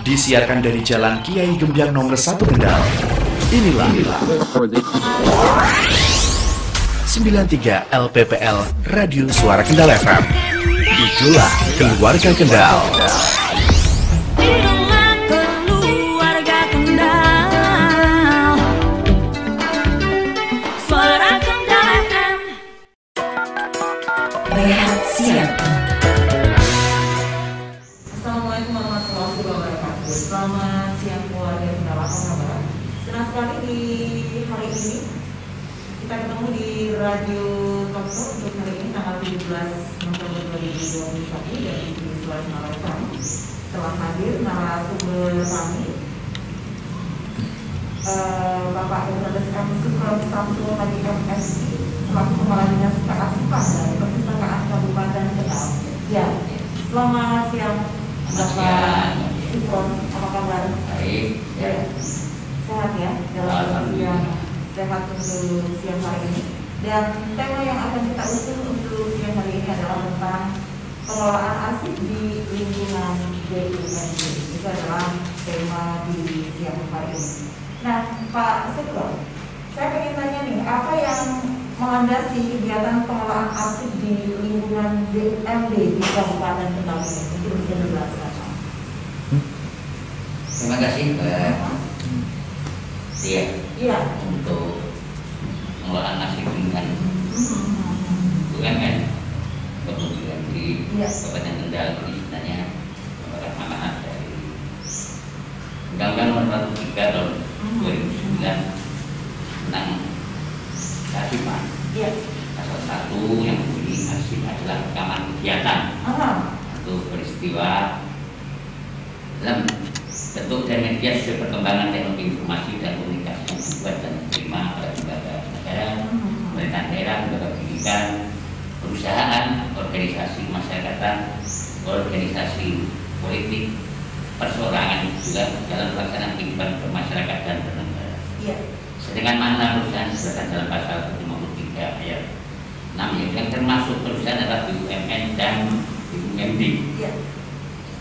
disiarkan dari Jalan Kiai Gembyang nomor 1 Kendal. Inilah 93 LPPL Radio Suara Kendal FM. Itulah keluarga Kendal. Assalamualaikum warahmatullahi wabarakatuh. Selamat siang keluarga Kendal, apa kabar? Senang sekali di hari ini kita ketemu di Radio Talkshow untuk hari ini tanggal 17 November 2021 dari Suara Kendal FM. Telah hadir narasumber kami Bapak Dr. M. Sukron Samsul Hadi MSI selaku Kepala Dinas Kearsipan dari Perpustakaan Kabupaten Kendal. Ya, selamat siang Bapak Sukron, apa kabar? Baik, Ya, sehat ya dalam kondisi yang sehat untuk siang hari ini. Dan tema yang akan kita usul untuk siang hari ini adalah tentang pengelolaan arsip di lingkungan BUMD. Itu adalah tema di siang hari ini. Nah, Pak Sukron, saya ingin tanya nih, apa yang melandasi kegiatan pengelolaan arsip di lingkungan BUMD di Kabupaten Kendal ini? Mungkin bisa dijelaskan. Terima kasih Mbak Tia Iya. untuk pengelolaan arsip lingkungan BUMN kemudian di Kabupaten Kendal ini sebenarnya merupakan amanat dari Undang-Undang Nomor 43 Tahun 2009 tentang kearsipan. Iya. Pasal 1 yang bunyi arsip adalah rekaman kegiatan atau peristiwa dalam bentuk dan media sesuai perkembangan teknologi informasi dan komunikasi yang dibuat dan diterima oleh lembaga negara, pemerintahan daerah, lembaga pendidikan, perusahaan, organisasi masyarakatan, organisasi politik, perseorangan juga dalam pelaksanaan kehidupan bermasyarakat dan bernegara. Iya. Sedangkan makna perusahaan disebutkan dalam pasal 53 ayat 6 yang termasuk perusahaan adalah BUMN dan BUMD. Iya.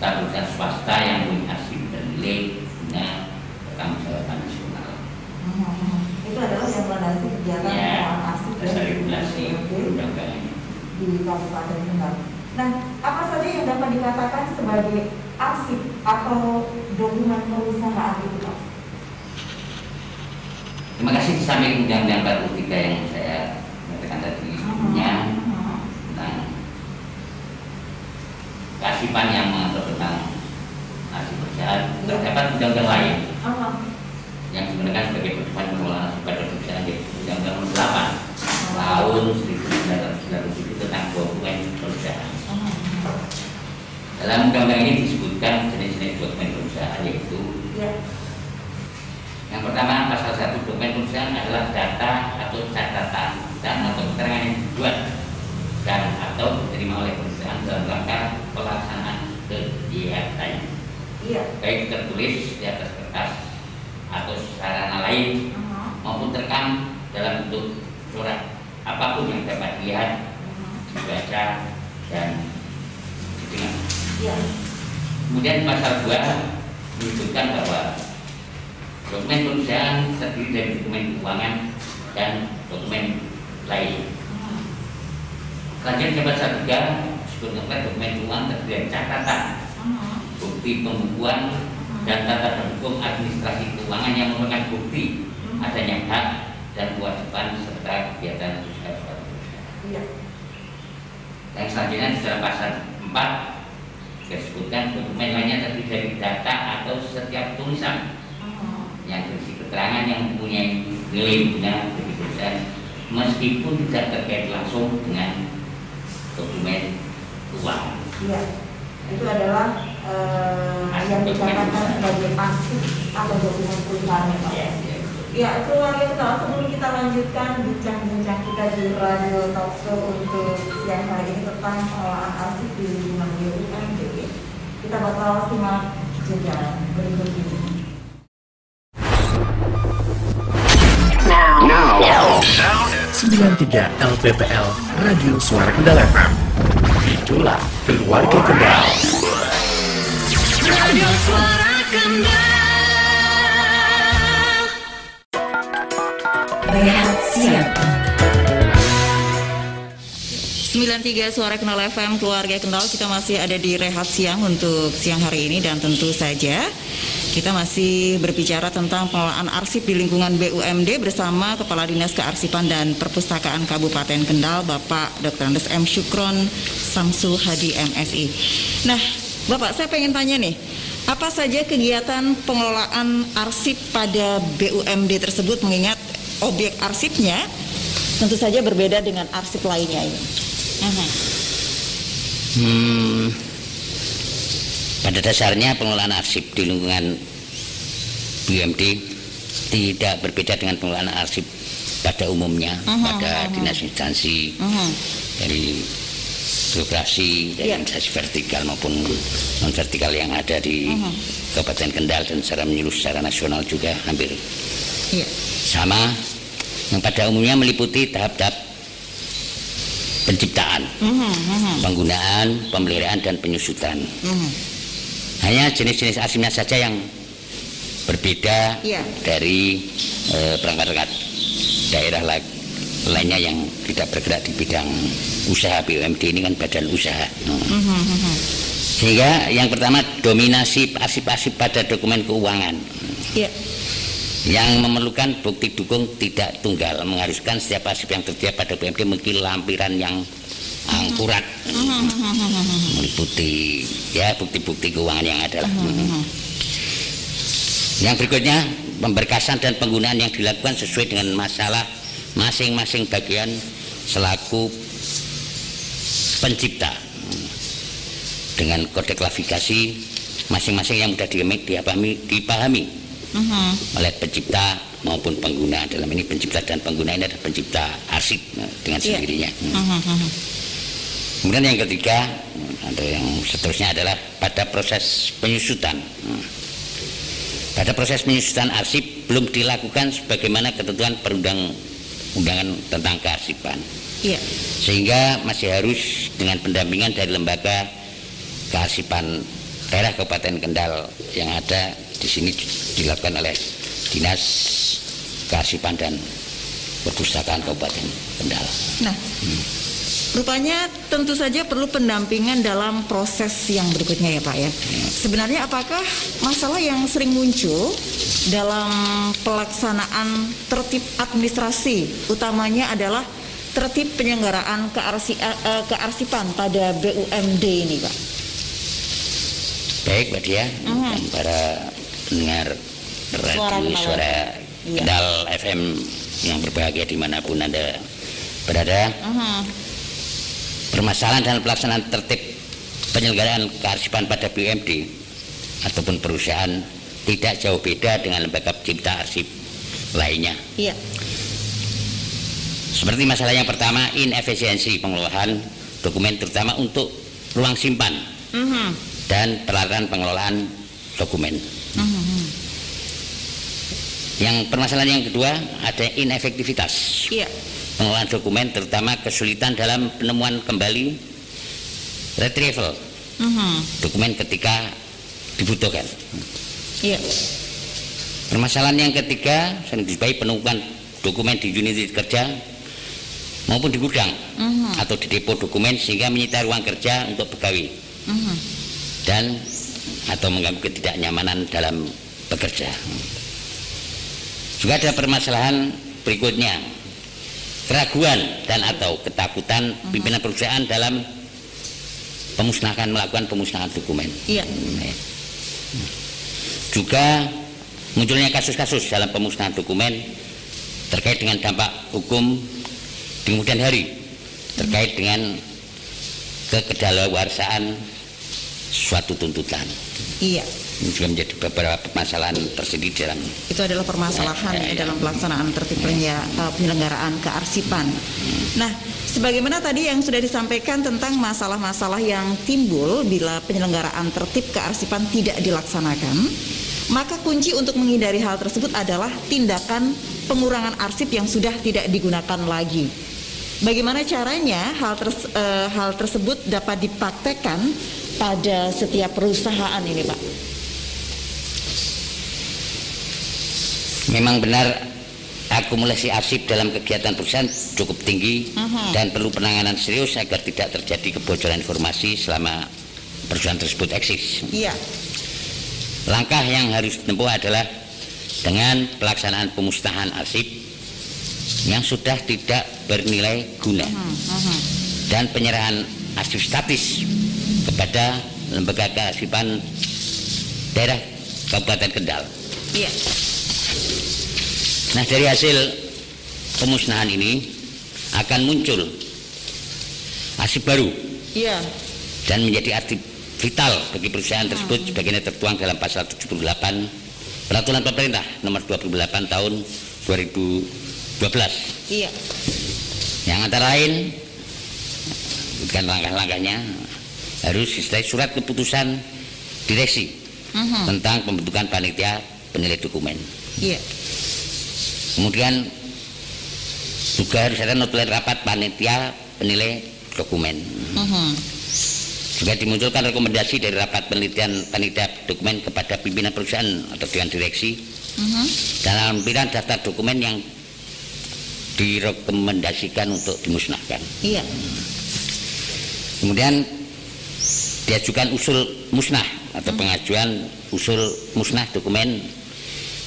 Serta perusahaan swasta yang punya arsip bernilai guna pertanggungjawaban nasional. Itu adalah yang melandasi kegiatan pengelolaan arsip dasar regulasi perundang-undangan di Kabupaten Kendal. Nah, apa saja yang dapat dikatakan sebagai arsip atau dokumen perusahaan itu, Pak? Terima kasih. Di samping Undang-Undang 43 yang saya katakan tadi sebelumnya tentang kearsipan yang mengatur tentang arsip perusahaan, terdapat undang-undang lain yang digunakan sebagai pedoman pengelolaan arsip pada perusahaan, yaitu Undang-Undang Nomor 8 tahun 1997 tentang dokumen perusahaan. Dalam undang-undang ini disebutkan jenis-jenis dokumen perusahaan, yaitu yang pertama, pasal 1, dokumen perusahaan adalah data atau catatan dan atau keterangan yang dibuat dan atau diterima oleh perusahaan dalam rangka pelaksanaan kegiatannya, baik tertulis di atas kertas atau sarana lain maupun terekam dalam bentuk surat apapun yang dapat dilihat, dibaca dan didengar. Kemudian pasal 2 menyebutkan bahwa dokumen perusahaan terdiri dari dokumen keuangan dan dokumen lain. Selanjutnya pasal 3 disebutkan dokumen keuangan terdiri dari catatan, bukti pembukuan dan tata pendukung administrasi keuangan yang merupakan bukti adanya hak dan kewajiban serta kegiatan usaha suatu perusahaan. Yang selanjutnya di dalam pasal 4 disebutkan dokumen lainnya terdiri dari data atau setiap tulisan yang berisi keterangan yang mempunyai nilai guna bagi perusahaan meskipun tidak terkait langsung dengan dokumen keuangan. Iya, itu adalah yang dikatakan sebagai arsip atau dokumen perusahaan, Pak. Ya, keluarga kita, sebelum kita lanjutkan bincang-bincang kita di Radio Talkshow untuk siang hari ini tentang pengelolaan arsip di lingkungan BUMD, kita bakal simak jeda berikut ini. Now. 93 LPPL Radio Suara Kendal FM. Itulah keluarga Kendal. Radio Suara Kendal. 93 Suara Kendal FM, keluarga Kendal, kita masih ada di rehat siang untuk siang hari ini, dan tentu saja kita masih berbicara tentang pengelolaan arsip di lingkungan BUMD bersama Kepala Dinas Kearsipan dan Perpustakaan Kabupaten Kendal, Bapak Dr. Andes M. Syukron Samsu Hadi MSI. Nah, Bapak, saya pengen tanya nih, apa saja kegiatan pengelolaan arsip pada BUMD tersebut, mengingat objek arsipnya tentu saja berbeda dengan arsip lainnya ini? Pada dasarnya pengelolaan arsip di lingkungan BUMD tidak berbeda dengan pengelolaan arsip pada umumnya, pada dinas instansi dari birokrasi, dari instansi vertikal maupun non vertikal yang ada di Kabupaten Kendal dan secara menyeluruh secara nasional juga hampir sama, yang pada umumnya meliputi tahap-tahap penciptaan, penggunaan, pemeliharaan dan penyusutan. Hanya jenis-jenis arsipnya saja yang berbeda dari perangkat-perangkat daerah lainnya yang tidak bergerak di bidang usaha. BUMD ini kan badan usaha. Sehingga yang pertama, dominasi arsip-arsip pada dokumen keuangan yang memerlukan bukti dukung tidak tunggal, mengharuskan setiap arsip yang tersedia pada BUMD memiliki lampiran yang akurat, meliputi bukti-bukti keuangan yang ada. Yang berikutnya, pemberkasan dan penggunaan yang dilakukan sesuai dengan masalah masing-masing bagian selaku pencipta, dengan kode klasifikasi masing-masing yang mudah dipahami oleh pencipta maupun pengguna. Dalam ini pencipta dan pengguna ini adalah pencipta arsip dengan sendirinya. Kemudian yang ketiga atau yang seterusnya adalah pada proses penyusutan. Pada proses penyusutan arsip belum dilakukan sebagaimana ketentuan perundang-undangan tentang kearsipan, sehingga masih harus dengan pendampingan dari lembaga kearsipan daerah Kabupaten Kendal yang ada di sini dilakukan oleh Dinas Kearsipan dan Perpustakaan Kabupaten Kendal. Nah, rupanya tentu saja perlu pendampingan dalam proses yang berikutnya ya Pak ya. Sebenarnya apakah masalah yang sering muncul dalam pelaksanaan tertib administrasi utamanya adalah tertib penyelenggaraan kearsipan pada BUMD ini Pak? Baik Mbak Dia, dan para pendengar radio Suara Kendal FM yang berbahagia dimanapun Anda berada. Permasalahan dalam pelaksanaan tertib penyelenggaraan kearsipan pada BUMD ataupun perusahaan tidak jauh beda dengan lembaga pencipta arsip lainnya. Seperti masalah yang pertama, inefisiensi pengelolaan dokumen terutama untuk ruang simpan dan peralatan pengelolaan dokumen. Yang permasalahan yang kedua, ada inefektivitas pengelolaan dokumen, terutama kesulitan dalam penemuan kembali, retrieval dokumen ketika dibutuhkan. Permasalahan yang ketiga, sering disebabkan penemuan dokumen di unit kerja maupun di gudang atau di depo dokumen sehingga menyita ruang kerja untuk pegawai dan atau mengganggu ketidaknyamanan dalam bekerja. Juga ada permasalahan berikutnya, keraguan dan atau ketakutan pimpinan perusahaan dalam melakukan pemusnahan dokumen. Juga munculnya kasus-kasus dalam pemusnahan dokumen terkait dengan dampak hukum di kemudian hari terkait dengan kekedaluarsaan suatu tuntutan. Ini juga menjadi beberapa permasalahan tersendiri dalam itu adalah permasalahan dalam pelaksanaan tertib penyelenggaraan kearsipan. Nah, sebagaimana tadi yang sudah disampaikan tentang masalah-masalah yang timbul bila penyelenggaraan tertib kearsipan tidak dilaksanakan, maka kunci untuk menghindari hal tersebut adalah tindakan pengurangan arsip yang sudah tidak digunakan lagi. Bagaimana caranya hal tersebut dapat dipraktekkan pada setiap perusahaan ini, Pak? Memang benar, akumulasi arsip dalam kegiatan perusahaan cukup tinggi dan perlu penanganan serius agar tidak terjadi kebocoran informasi selama perusahaan tersebut eksis. Iya. Langkah yang harus ditempuh adalah dengan pelaksanaan pemusnahan arsip yang sudah tidak bernilai guna dan penyerahan arsip statis kepada lembaga kearsipan daerah Kabupaten Kendal. Iya. Nah, dari hasil pemusnahan ini akan muncul arsip baru. Iya. Dan menjadi arsip vital bagi perusahaan tersebut sebagaimana tertuang dalam pasal 78 Peraturan Pemerintah nomor 28 tahun 2012. Iya. Yang antara lain bukan langkah-langkahnya harus disertai surat keputusan direksi tentang pembentukan panitia penilai dokumen. Iya. Kemudian juga harus ada notulen rapat panitia penilai dokumen. Juga dimunculkan rekomendasi dari rapat penelitian panitia dokumen kepada pimpinan perusahaan atau dewan direksi dalam lampiran daftar dokumen yang direkomendasikan untuk dimusnahkan. Iya. Kemudian diajukan usul musnah atau pengajuan usul musnah dokumen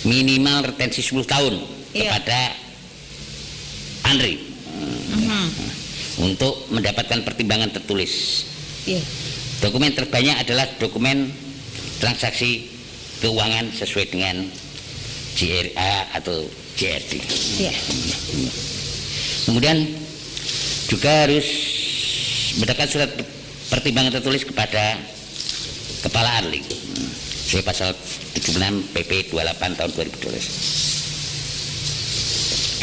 minimal retensi 10 tahun kepada Andri untuk mendapatkan pertimbangan tertulis. Iya. Dokumen terbanyak adalah dokumen transaksi keuangan sesuai dengan JRA atau JRD. Iya. Kemudian juga harus mendapatkan surat pertimbangan tertulis kepada Kepala Arli sesuai pasal 76 PP 28 tahun 2012.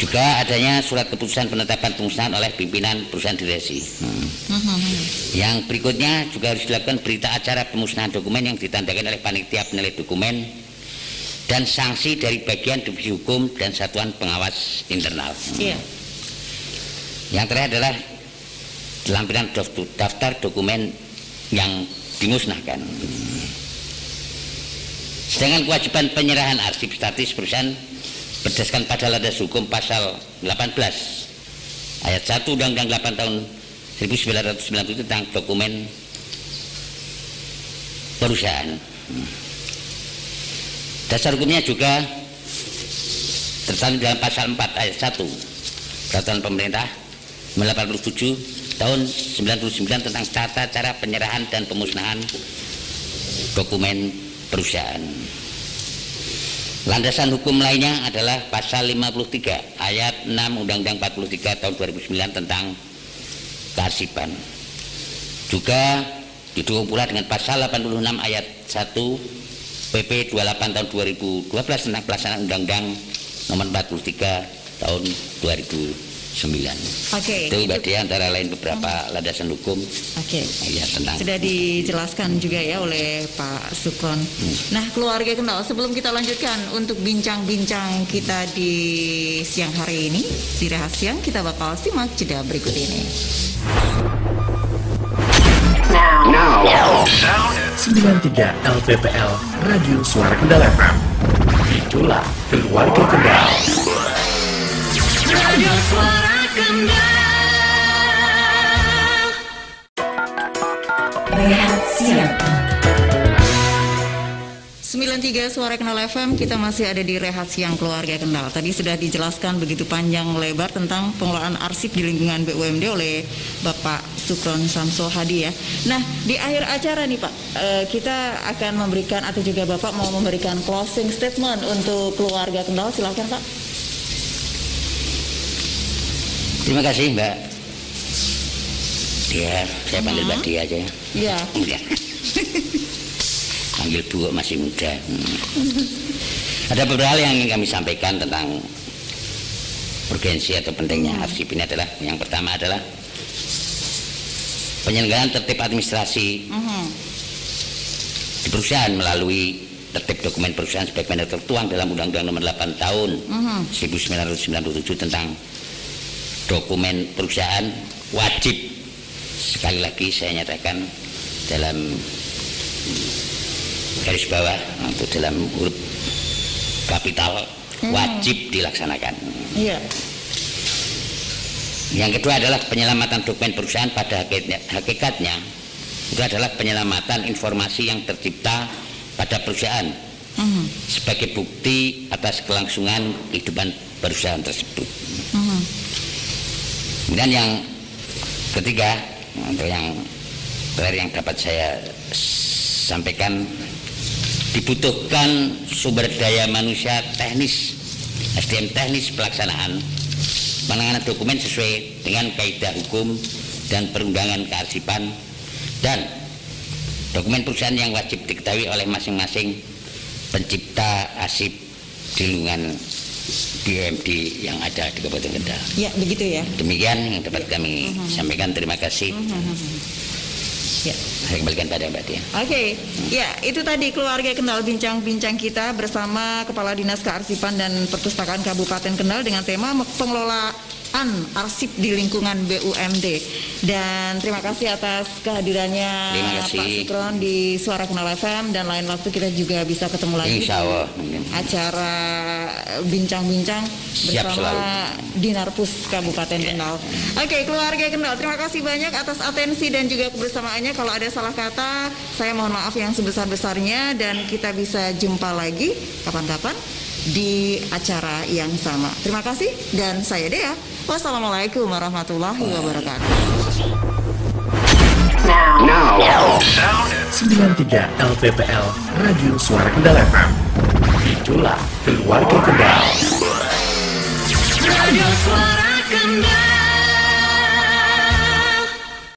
Juga adanya surat keputusan penetapan pemusnahan oleh pimpinan perusahaan direksi. Yang berikutnya juga harus dilakukan berita acara pemusnahan dokumen yang ditandakan oleh panitia penilai dokumen dan sanksi dari bagian divisi hukum dan satuan pengawas internal. Iya. Yang terakhir adalah lampiran daftar dokumen yang dimusnahkan. Sedangkan kewajiban penyerahan arsip statis perusahaan berdasarkan pada landas hukum pasal 18 ayat 1 Undang-Undang 8 tahun 1997 tentang dokumen perusahaan. Dasar hukumnya juga tercantum dalam pasal 4 ayat 1 Peraturan Pemerintah 87 tahun 99 tentang tata cara penyerahan dan pemusnahan dokumen perusahaan. Landasan hukum lainnya adalah pasal 53 ayat 6 Undang-Undang 43 tahun 2009 tentang kearsipan. Juga didukung pula dengan pasal 86 ayat 1 PP 28 tahun 2012 tentang pelaksanaan Undang-Undang nomor 43 tahun 2009. Oke. Itu Mbak Dia antara lain beberapa landasan hukum. Oke. Ya, tentang Sudah dijelaskan juga ya oleh Pak Sukron. Nah, keluarga Kendal, sebelum kita lanjutkan untuk bincang-bincang kita di siang hari ini di Rahasia, kita bakal simak jeda berikut ini. Now. 93 LPPL Radio Suara Kendal FM. Itulah keluarga Kendal. Radio Suara Kendal. Rehat siang. 93 Suara Kendal FM, kita masih ada di Rehat Siang Keluarga Kendal. Tadi sudah dijelaskan begitu panjang lebar tentang pengelolaan arsip di lingkungan BUMD oleh Bapak Sukron Samso Hadi ya. Nah, di akhir acara nih Pak, kita akan memberikan atau juga Bapak mau memberikan closing statement untuk keluarga Kendal. Silakan Pak. Terima kasih Mbak Dia, saya panggil Mbak Dia aja ya. Iya. Ya. Panggil Bu masih muda. Ada beberapa hal yang ingin kami sampaikan tentang urgensi atau pentingnya arsip ini adalah yang pertama adalah penyelenggaraan tertib administrasi di perusahaan melalui tertib dokumen perusahaan sebagaimana tertuang dalam Undang-Undang Nomor 8 Tahun 1997 tentang dokumen perusahaan wajib, sekali lagi saya nyatakan dalam garis bawah atau dalam huruf kapital wajib dilaksanakan. Iya. Yang kedua adalah penyelamatan dokumen perusahaan. Pada hakikatnya itu adalah penyelamatan informasi yang tercipta pada perusahaan sebagai bukti atas kelangsungan kehidupan perusahaan tersebut. Kemudian yang ketiga, untuk yang terakhir yang dapat saya sampaikan, dibutuhkan sumber daya manusia teknis, SDM teknis pelaksanaan penanganan dokumen sesuai dengan kaidah hukum dan perundangan kearsipan, dan dokumen perusahaan yang wajib diketahui oleh masing-masing pencipta arsip di lingkungan BUMD yang ada di Kabupaten Kendal. Ya, begitu ya. Demikian yang dapat kami sampaikan. Terima kasih. Ya. Saya kembalikan pada Mbak Tia. Oke, ya itu tadi keluarga Kendal bincang-bincang kita bersama Kepala Dinas Kearsipan dan Perpustakaan Kabupaten Kendal dengan tema pengelolaan arsip di lingkungan BUMD. Dan terima kasih atas kehadirannya Pak Sukron di Suara Kendal FM, dan lain waktu kita juga bisa ketemu lagi. Insya Allah. Acara bincang-bincang bersama Dinarpus Kabupaten Kendal. Oke, keluarga Kendal, terima kasih banyak atas atensi dan juga kebersamaannya. Kalau ada salah kata, saya mohon maaf yang sebesar-besarnya, dan kita bisa jumpa lagi kapan-kapan di acara yang sama. Terima kasih, dan saya Dea. Wassalamualaikum warahmatullahi wabarakatuh. Now. 93 LPPL Radio Suara Kendal FM. Itulah keluarga Kendal. Radio Suara Kendal.